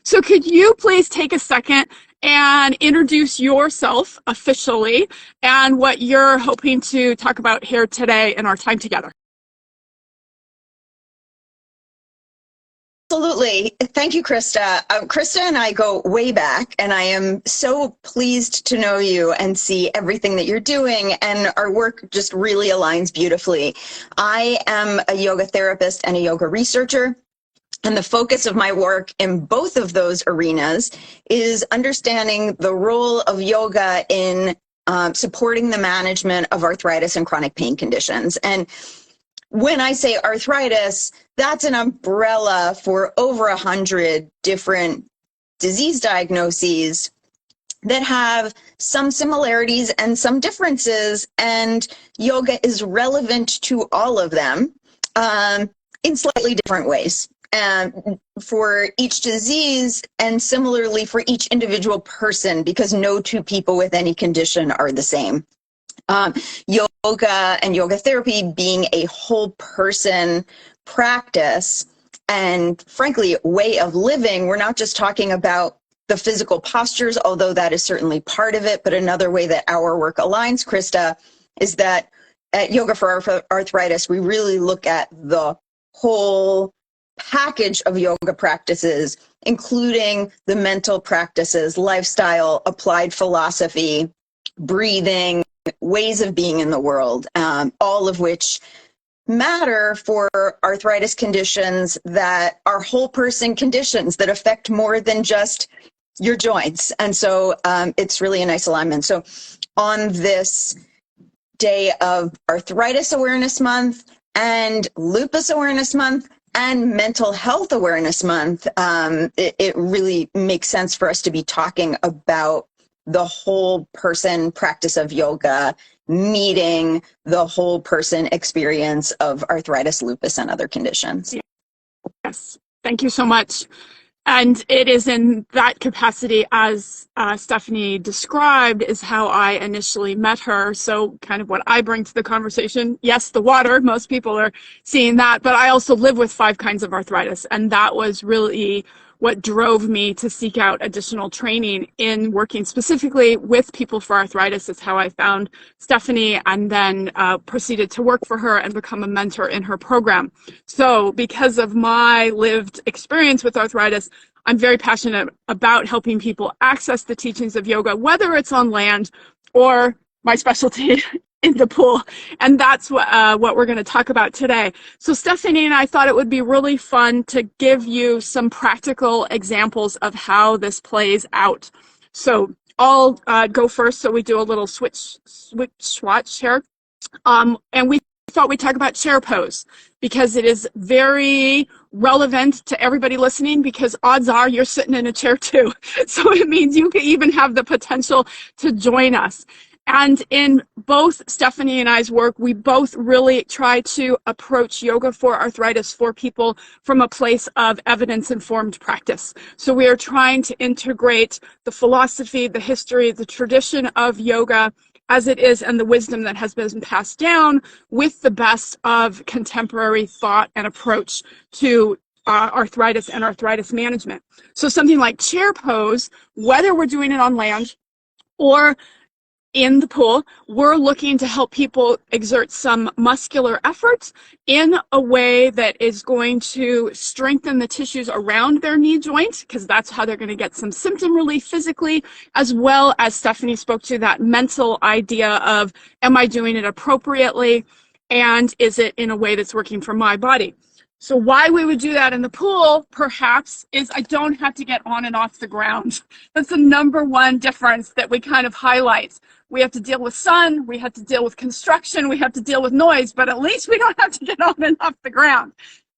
So could you please take a second and introduce yourself officially and what you're hoping to talk about here today in our time together? Absolutely. Thank you, Christa. Christa and I go way back, and I am so pleased to know you and see everything that you're doing, and our work just really aligns beautifully. I am a yoga therapist and a yoga researcher, and the focus of my work in both of those arenas is understanding the role of yoga in supporting the management of arthritis and chronic pain conditions. And when I say arthritis, that's an umbrella for over 100 different disease diagnoses that have some similarities and some differences, and yoga is relevant to all of them in slightly different ways. And for each disease, and similarly for each individual person, because no two people with any condition are the same. Yoga and yoga therapy being a whole person practice and frankly way of living, we're not just talking about the physical postures, although that is certainly part of it, but another way that our work aligns, Christa, is that at Yoga for Arthritis, we really look at the whole package of yoga practices, including the mental practices, lifestyle, applied philosophy, breathing, ways of being in the world, all of which matter for arthritis conditions that are whole person conditions that affect more than just your joints. And so it's really a nice alignment. So on this day of Arthritis Awareness Month and Lupus Awareness Month and Mental Health Awareness Month, it really makes sense for us to be talking about the whole person practice of yoga, meeting the whole person experience of arthritis, lupus, and other conditions. Yes, thank you so much. And it is in that capacity, as Steffany described, is how I initially met her. So kind of what I bring to the conversation, yes, the water, most people are seeing that, but I also live with 5 kinds of arthritis. And that was really what drove me to seek out additional training in working specifically with people for arthritis. Is how I found Steffany and then proceeded to work for her and become a mentor in her program. So because of my lived experience with arthritis, I'm very passionate about helping people access the teachings of yoga, whether it's on land or my specialty in the pool. And that's what we're going to talk about today. So Steffany and I thought it would be really fun to give you some practical examples of how this plays out. So I'll go first. So we do a little swatch here. And we thought we'd talk about chair pose because it is very relevant to everybody listening, because odds are you're sitting in a chair too. So it means you can even have the potential to join us. And in both Steffany and I's work, we both really try to approach yoga for arthritis for people from a place of evidence-informed practice. So we are trying to integrate the philosophy, the history, the tradition of yoga as it is, and the wisdom that has been passed down with the best of contemporary thought and approach to arthritis and arthritis management. So something like chair pose, whether we're doing it on land or in the pool, we're looking to help people exert some muscular effort in a way that is going to strengthen the tissues around their knee joint, because that's how they're going to get some symptom relief physically, as well as Steffany spoke to that mental idea of, am I doing it appropriately? And is it in a way that's working for my body? So why we would do that in the pool, perhaps, is I don't have to get on and off the ground. That's the #1 difference that we kind of highlight. We have to deal with sun, we have to deal with construction, we have to deal with noise, but at least we don't have to get on and off the ground.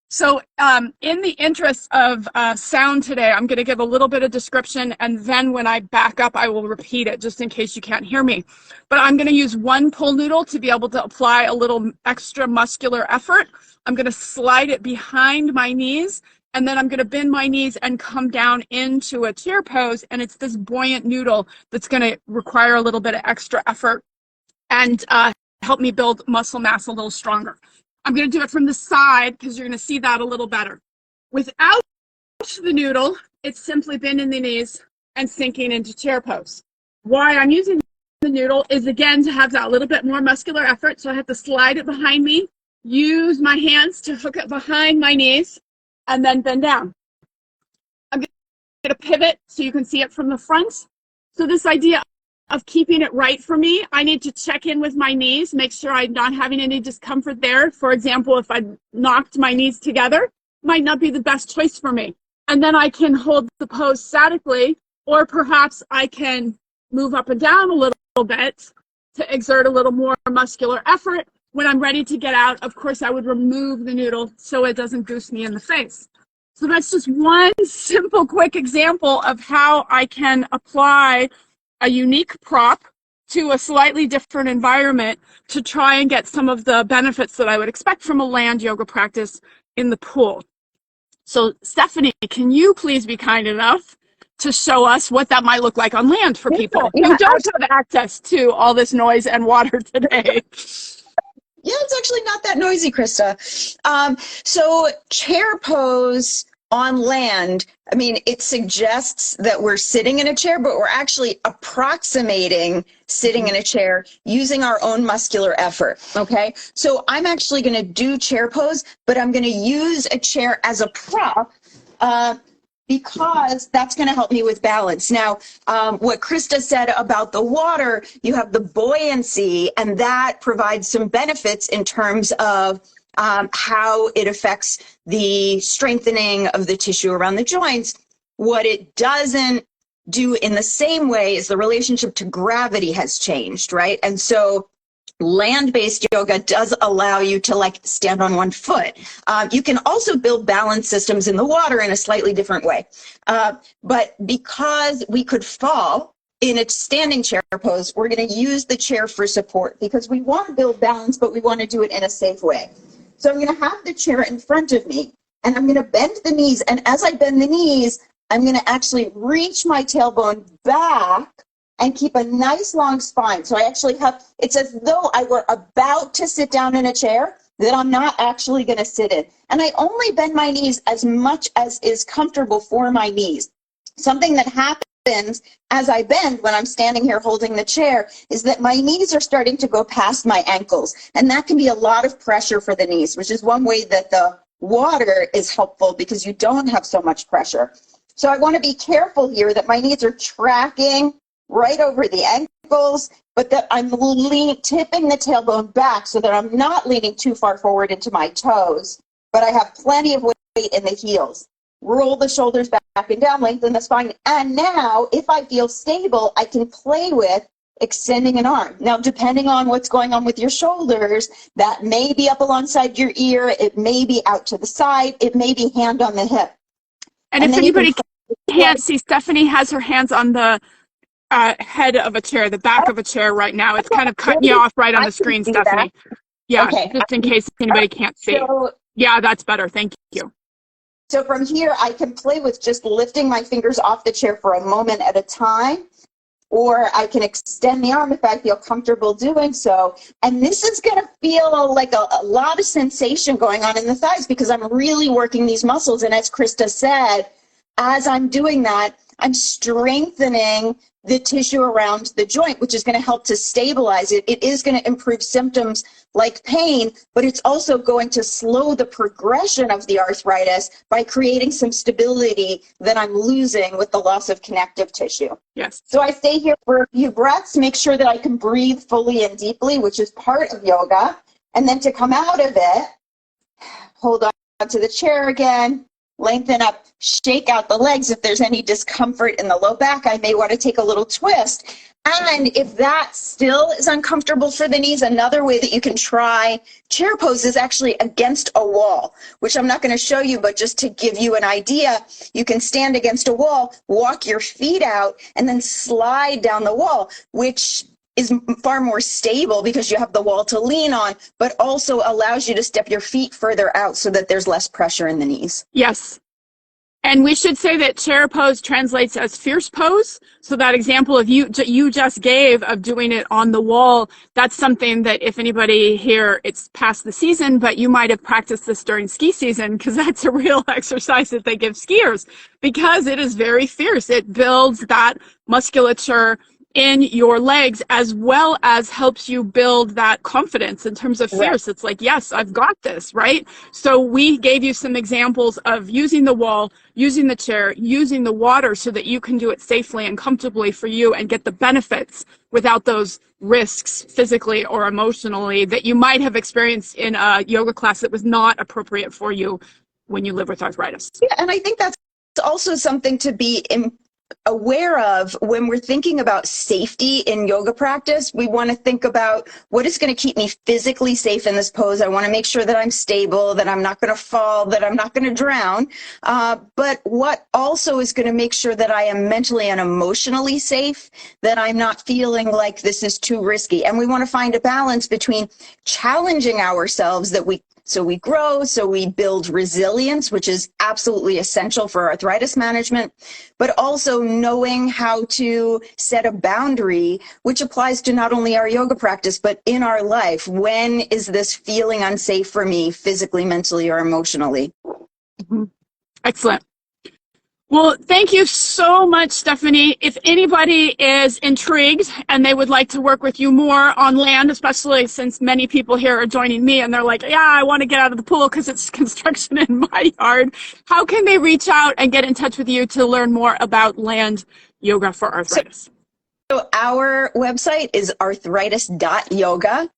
So in the interest of sound today, I'm going to give a little bit of description, and then when I back up, I will repeat it just in case you can't hear me. But I'm going to use one pull noodle to be able to apply a little extra muscular effort. I'm going to slide it behind my knees, and then I'm going to bend my knees and come down into a chair pose, and it's this buoyant noodle that's going to require a little bit of extra effort and help me build muscle mass a little stronger. I'm going to do it from the side because you're going to see that a little better. Without the noodle, It's simply bending the knees and sinking into chair pose. Why I'm using the noodle is, again, to have that little bit more muscular effort. So I have to slide it behind me, use my hands to hook it behind my knees, and then bend down. I'm going to pivot so you can see it from the front. So this idea of keeping it right for me, I need to check in with my knees, make sure I'm not having any discomfort there. For example, if I knocked my knees together, might not be the best choice for me. And then I can hold the pose statically, or perhaps I can move up and down a little bit to exert a little more muscular effort. When I'm ready to get out, of course, I would remove the noodle so it doesn't goose me in the face. So that's just one simple, quick example of how I can apply a unique prop to a slightly different environment to try and get some of the benefits that I would expect from a land yoga practice in the pool. So Steffany, can you please be kind enough to show us what that might look like on land for people who don't have access to all this noise and water today? Yeah, it's actually not that noisy, Christa. So chair pose on land, I mean, it suggests that we're sitting in a chair, but we're actually approximating sitting in a chair using our own muscular effort, okay? So I'm actually going to do chair pose, but I'm going to use a chair as a prop because that's going to help me with balance. Now, what Christa said about the water, you have the buoyancy, and that provides some benefits in terms of how it affects the strengthening of the tissue around the joints. What it doesn't do in the same way is the relationship to gravity has changed, right? And so land-based yoga does allow you to like stand on one foot. You can also build balance systems in the water in a slightly different way. But because we could fall in a standing chair pose, we're going to use the chair for support because we want to build balance, but we want to do it in a safe way. So I'm going to have the chair in front of me, and I'm going to bend the knees. And as I bend the knees, I'm going to actually reach my tailbone back and keep a nice long spine. So I actually have, it's as though I were about to sit down in a chair that I'm not actually going to sit in. And I only bend my knees as much as is comfortable for my knees. Something that happens as I bend when I'm standing here holding the chair is that my knees are starting to go past my ankles. And that can be a lot of pressure for the knees, which is one way that the water is helpful because you don't have so much pressure. So I want to be careful here that my knees are tracking right over the ankles, but that I'm tipping the tailbone back so that I'm not leaning too far forward into my toes, but I have plenty of weight in the heels. Roll the shoulders back and down, lengthen the spine. And now, if I feel stable, I can play with extending an arm. Now, depending on what's going on with your shoulders, that may be up alongside your ear, it may be out to the side, it may be hand on the hip. And if anybody can't see, Steffany has her hands on the head of a chair, the back of a chair right now. It's kind of cutting you off right on the screen, Steffany. Yeah, okay. Just in case anybody can't see. Yeah, that's better. Thank you. So from here, I can play with just lifting my fingers off the chair for a moment at a time, or I can extend the arm if I feel comfortable doing so. And this is going to feel like a lot of sensation going on in the thighs because I'm really working these muscles. And as Christa said, as I'm doing that, I'm strengthening the tissue around the joint, which is going to help to stabilize it. It is going to improve symptoms like pain, but it's also going to slow the progression of the arthritis by creating some stability that I'm losing with the loss of connective tissue. Yes. So I stay here for a few breaths, make sure that I can breathe fully and deeply, which is part of yoga. And then to come out of it, hold on to the chair again. Lengthen up, shake out the legs. If there's any discomfort in the low back, I may want to take a little twist. And if that still is uncomfortable for the knees, another way that you can try chair pose is actually against a wall, which I'm not going to show you, but just to give you an idea, you can stand against a wall, walk your feet out, and then slide down the wall, which is far more stable because you have the wall to lean on, but also allows you to step your feet further out so that there's less pressure in the knees. Yes. And we should say that chair pose translates as fierce pose. So that example of you just gave of doing it on the wall, that's something that if anybody here, it's past the season, but you might have practiced this during ski season, because that's a real exercise that they give skiers, because it is very fierce. It builds that musculature in your legs, as well as helps you build that confidence in terms of fierce. Right. It's like, yes, I've got this, right? So we gave you some examples of using the wall, using the chair, using the water, so that you can do it safely and comfortably for you and get the benefits without those risks physically or emotionally that you might have experienced in a yoga class that was not appropriate for you when you live with arthritis. Yeah, and I think that's also something to be aware of when we're thinking about safety in yoga practice. We want to think about what is going to keep me physically safe in this pose. I want to make sure that I'm stable, that I'm not going to fall, that I'm not going to drown. But what also is going to make sure that I am mentally and emotionally safe, that I'm not feeling like this is too risky. And we want to find a balance between challenging ourselves so we grow, so we build resilience, which is absolutely essential for arthritis management, but also knowing how to set a boundary, which applies to not only our yoga practice, but in our life. When is this feeling unsafe for me, physically, mentally, or emotionally? Mm-hmm. Excellent. Well, thank you so much, Steffany. If anybody is intrigued and they would like to work with you more on land, especially since many people here are joining me and they're like, yeah, I want to get out of the pool because it's construction in my yard, how can they reach out and get in touch with you to learn more about land yoga for arthritis? So our website is arthritis.yoga.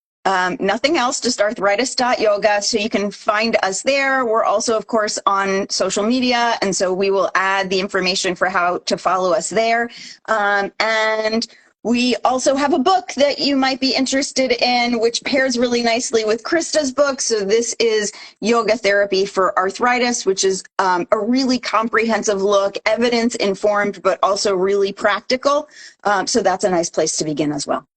Nothing else, just arthritis.yoga. So you can find us there. We're also, of course, on social media. And so we will add the information for how to follow us there. And we also have a book that you might be interested in, which pairs really nicely with Christa's book. So this is Yoga Therapy for Arthritis, which is a really comprehensive look, evidence informed, but also really practical. So that's a nice place to begin as well.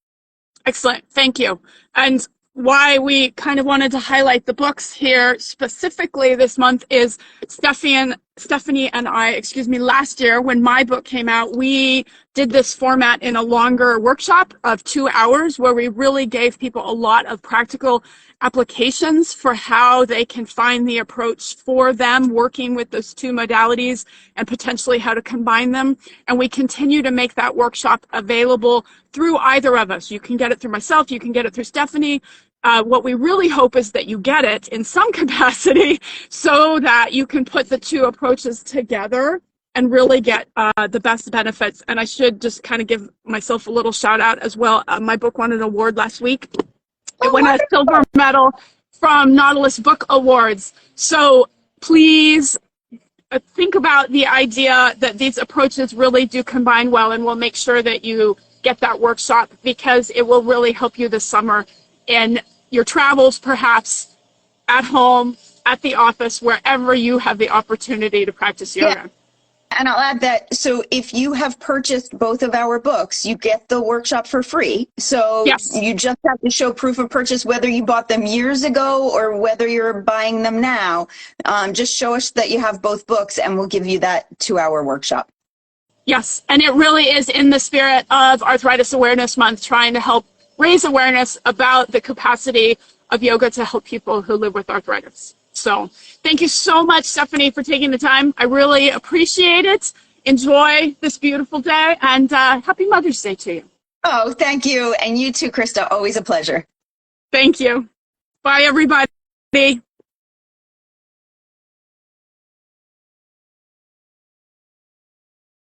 Excellent. Thank you. And why we kind of wanted to highlight the books here specifically this month is Steffany and I, last year when my book came out, we did this format in a longer workshop of 2 hours where we really gave people a lot of practical applications for how they can find the approach for them working with those two modalities and potentially how to combine them. And we continue to make that workshop available through either of us. You can get it through myself, you can get it through Steffany. What we really hope is that you get it in some capacity so that you can put the two approaches together and really get the best benefits. And I should just kind of give myself a little shout out as well. My book won an award last week. It won a silver medal from Nautilus Book Awards. So please think about the idea that these approaches really do combine well, and we'll make sure that you get that workshop because it will really help you this summer in your travels, perhaps at home, at the office, wherever you have the opportunity to practice yoga. Yeah. And I'll add that, so if you have purchased both of our books, you get the workshop for free. So yes, you just have to show proof of purchase, whether you bought them years ago or whether you're buying them now. Just show us that you have both books and we'll give you that 2-hour workshop. Yes, and it really is in the spirit of Arthritis Awareness Month, trying to help raise awareness about the capacity of yoga to help people who live with arthritis. So thank you so much, Steffany, for taking the time. I really appreciate it. Enjoy this beautiful day, and happy Mother's Day to you. Oh, thank you. And you too, Christa. Always a pleasure. Thank you. Bye, everybody.